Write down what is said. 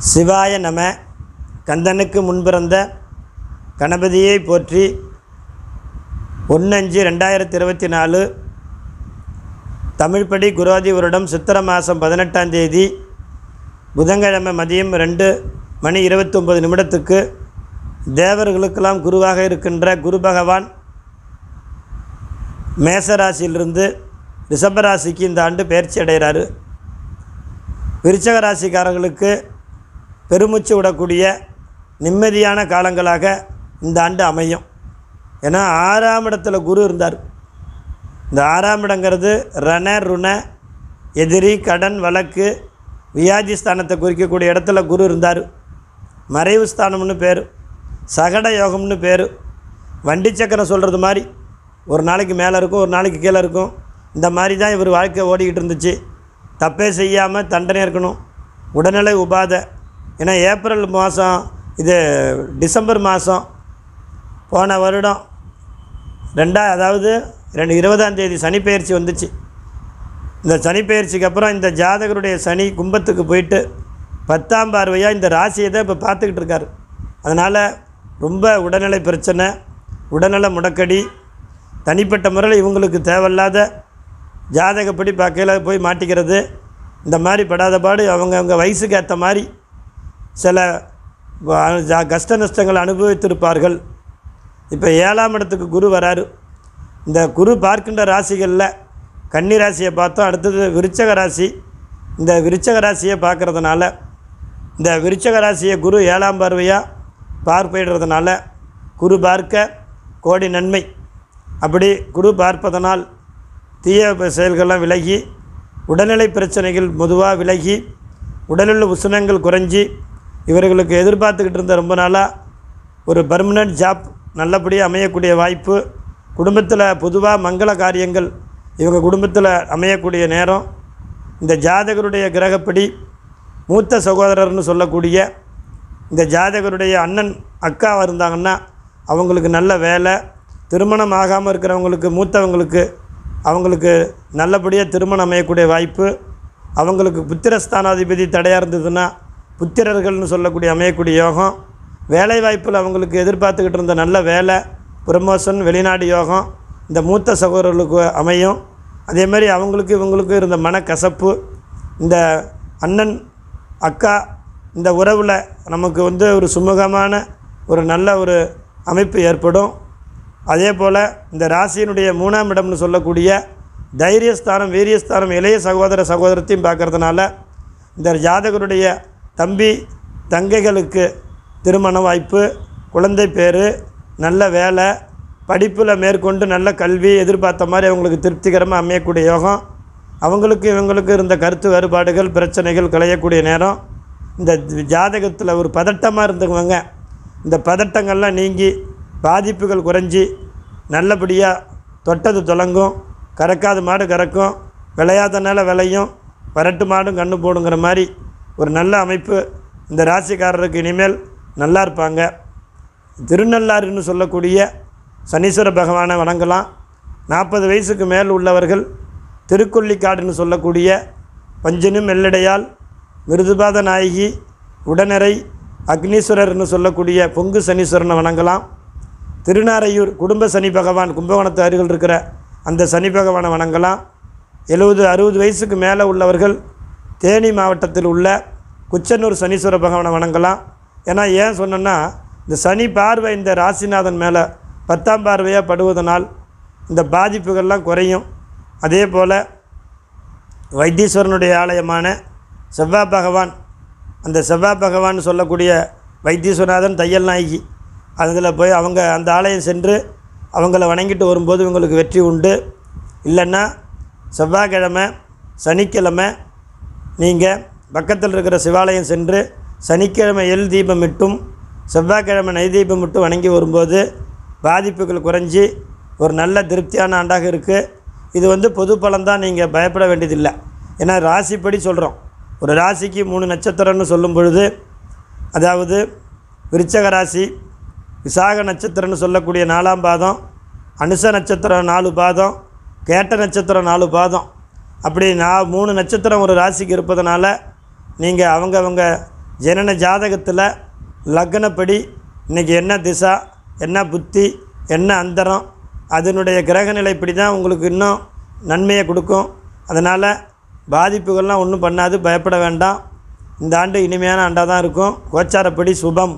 சிவாய நம. கந்தனுக்கு முன்பிறந்த கணபதியை போற்றி. 1/5/2024 தமிழ்படி குரோதி வருடம் சித்திர மாதம் 18ஆம் தேதி புதன்கிழமை மதியம் 2:29 தேவர்களுக்கெல்லாம் குருவாக இருக்கின்ற குரு பகவான் மேசராசியிலிருந்து ரிஷபராசிக்கு இந்த ஆண்டு பயிற்சி அடைகிறாரு. விருச்சக ராசிக்காரர்களுக்கு பெருமூச்சு விடக்கூடிய நிம்மதியான காலங்களாக இந்த ஆண்டு அமையும். ஏன்னா 6ஆம் இடத்துல குரு இருந்தார். இந்த 6ஆம் இடங்கிறது ரண ருண எதிரி கடன் வழக்கு வியாதி ஸ்தானத்தை குறிக்கக்கூடிய இடத்துல குரு இருந்தார். மறைவு ஸ்தானம்னு பேர், சகட யோகம்னு பேர். வண்டி சக்கரம் சொல்கிறது மாதிரி ஒரு நாளைக்கு மேலே இருக்கும், ஒரு நாளைக்கு கீழே இருக்கும். இந்த மாதிரி தான் இவர் வாழ்க்கை ஓடிக்கிட்டு இருந்துச்சு. தப்பே செய்யாமல் தண்டனை இருக்கணும், உடல்நிலை உபாதை. ஏன்னா ஏப்ரல் மாதம், இது டிசம்பர் மாதம் போன வருடம் 20ஆம் தேதி சனி பெயர்ச்சி வந்துச்சு. இந்த சனி பெயர்ச்சிக்கு அப்புறம் இந்த ஜாதகருடைய சனி கும்பத்துக்கு போயிட்டு 10ஆம் பார்வையாக இந்த ராசியை தான் இப்போ பார்த்துக்கிட்டு இருக்கார். அதனால் ரொம்ப உடல்நிலை பிரச்சனை, உடல்நல முடக்கடி, தனிப்பட்ட முறையில் இவங்களுக்கு தேவையில்லாத ஜாதகப்படி பார்க்கையில் போய் மாட்டிக்கிறது, இந்த மாதிரி படாத பாடு அவங்க வயசுக்கு ஏற்ற மாதிரி சில கஷ்ட நஷ்டங்கள் அனுபவித்திருப்பார்கள். இப்போ 7ஆம் இடத்துக்கு குரு வராரு. இந்த குரு பார்க்கின்ற ராசிகளில் கன்னி ராசியை பார்த்தோம், அடுத்தது விருச்சக ராசி. இந்த விருச்சக ராசியை பார்க்குறதுனால, இந்த விருச்சக ராசியை குரு 7ஆம் பார்வையாக பார்வையிடுறதுனால குரு பார்க்க கோடி நன்மை. அப்படி குரு பார்ப்பதனால் தீய செயல்கள்லாம் விலகி, உடல்நிலை பிரச்சனைகள் பொதுவாக விலகி, உடலுள்ள உஷ்ணங்கள் குறைஞ்சி, இவர்களுக்கு எதிர்பார்த்துக்கிட்டு இருந்த ரொம்ப நாளாக ஒரு பர்மனன்ட் ஜாப் நல்லபடியாக அமையக்கூடிய வாய்ப்பு, குடும்பத்தில் பொதுவாக மங்கள காரியங்கள் இவங்க குடும்பத்தில் அமையக்கூடிய நேரம். இந்த ஜாதகருடைய கிரகப்படி மூத்த சகோதரர்னு சொல்லக்கூடிய இந்த ஜாதகருடைய அண்ணன் அக்காவாக இருந்தாங்கன்னா அவங்களுக்கு நல்ல வேலை, திருமணம் ஆகாமல் இருக்கிறவங்களுக்கு மூத்தவங்களுக்கு அவங்களுக்கு நல்லபடியாக திருமணம் அமையக்கூடிய வாய்ப்பு, அவங்களுக்கு புத்திரஸ்தானாதிபதி தடையாக இருந்ததுன்னா புத்திரர்கள்னு சொல்லக்கூடிய அமையக்கூடிய யோகம், வேலை வாய்ப்பில் அவங்களுக்கு எதிர்பார்த்துக்கிட்டு இருந்த நல்ல வேலை, ப்ரமோஷன், வெளிநாடு யோகம் இந்த மூத்த சகோதரர்களுக்கு அமையும். அதேமாதிரி அவங்களுக்கு இவங்களுக்கு இருந்த மனக்கசப்பு, இந்த அண்ணன் அக்கா இந்த உறவில் நமக்கு ஒரு சுமூகமான ஒரு நல்ல ஒரு அமைப்பு ஏற்படும். அதே போல் இந்த ராசியினுடைய 3ஆம் இடம்னு சொல்லக்கூடிய தைரியஸ்தானம், வீரியஸ்தானம், இளைய சகோதர சகோதரத்தையும் பார்க்குறதுனால இந்த ஜாதகருடைய தம்பி தங்கைகளுக்கு திருமண வாய்ப்பு, குழந்தை பேர், நல்ல வேலை, படிப்பில் மேற்கொண்டு நல்ல கல்வி எதிர்பார்த்த மாதிரி அவங்களுக்கு திருப்திகரமாக அமையக்கூடிய யோகம். அவங்களுக்கு இவங்களுக்கு இருந்த கருத்து வேறுபாடுகள் பிரச்சனைகள் களையக்கூடிய நேரம். இந்த ஜாதகத்தில் ஒரு பதட்டமாக இருந்தவங்க இந்த பதட்டங்கள்லாம் நீங்கி பாதிப்புகள் குறைஞ்சி நல்லபடியாக தொட்டது தொடங்கும், கறக்காத மாடு கறக்கும், விளையாதனால விளையும், வரட்டு மாடும் கண்ணு போடுங்கிற மாதிரி ஒரு நல்ல அமைப்பு இந்த ராசிக்காரருக்கு இனிமேல் நல்லா இருப்பாங்க. திருநள்ளாறுன்னு சொல்லக்கூடிய சனீஸ்வர பகவானை வணங்கலாம். 40 வயசுக்கு மேல் உள்ளவர்கள் திருக்கொள்ளிக்காடுன்னு சொல்லக்கூடிய பஞ்சனும் மெல்லடையால் மிருதுபாத நாயகி உடனரை அக்னீஸ்வரர்னு சொல்லக்கூடிய பொங்கு சனீஸ்வரனை வணங்கலாம். திருநாரையூர் குடும்ப சனி பகவான் கும்பகோணத்து அருகில் இருக்கிற அந்த சனி பகவானை வணங்கலாம். 70-60 வயசுக்கு மேலே உள்ளவர்கள் தேனி மாவட்டத்தில் உள்ள குச்சனூர் சனீஸ்வர பகவானை வணங்கலாம். ஏன்னா ஏன் சொன்னோன்னா இந்த சனி பார்வை இந்த ராசிநாதன் மேலே 10ஆம் பார்வையாக படுவதனால் இந்த பாதிப்புகள்லாம் குறையும். அதே போல் வைத்தீஸ்வரனுடைய ஆலயமான செவ்வாய் பகவான், அந்த செவ்வாய் பகவான் சொல்லக்கூடிய வைத்தீஸ்வரநாதன் தையல் நாயகி, அதில் போய் அவங்க அந்த ஆலயம் சென்று அவங்கள வணங்கிட்டு வரும்போது இவங்களுக்கு வெற்றி உண்டு. இல்லைன்னா செவ்வாய்க்கிழமை சனிக்கிழமை நீங்கள் பக்கத்தில் இருக்கிற சிவாலயம் சென்று சனிக்கிழமை எள் தீபம் இட்டும் செவ்வாய்க்கிழமை நெய் தீபம் இட்டும் வணங்கி வரும்போது பாதிப்புகள் குறைஞ்சி ஒரு நல்ல திருப்தியான ஆண்டாக இருக்குது. இது பொது பலன்தான், நீங்கள் பயப்பட வேண்டியதில்லை. ஏன்னா ராசிப்படி சொல்கிறோம். ஒரு ராசிக்கு 3 நட்சத்திரம்னு சொல்லும் பொழுது, அதாவது விருச்சக ராசி விசாக நட்சத்திரம்னு சொல்லக்கூடிய 4ஆம் பாதம், அனுச நட்சத்திரம் 4 பாதம், கேட்ட நட்சத்திரம் 4 பாதம், அப்படி 3 நட்சத்திரம் ஒரு ராசிக்கு இருப்பதனால நீங்கள் அவங்க ஜனன ஜாதகத்தில் லக்னப்படி இன்றைக்கி என்ன திசா, என்ன புத்தி, என்ன அந்தரம், அதனுடைய கிரகநிலை இப்படி தான் உங்களுக்கு இன்னும் நன்மையை கொடுக்கும். அதனால் பாதிப்புகள்லாம் ஒன்றும் பண்ணாது, பயப்பட வேண்டாம். இந்த ஆண்டு இனிமையான ஆண்டாக தான் இருக்கும். கோச்சாரப்படி சுபம்.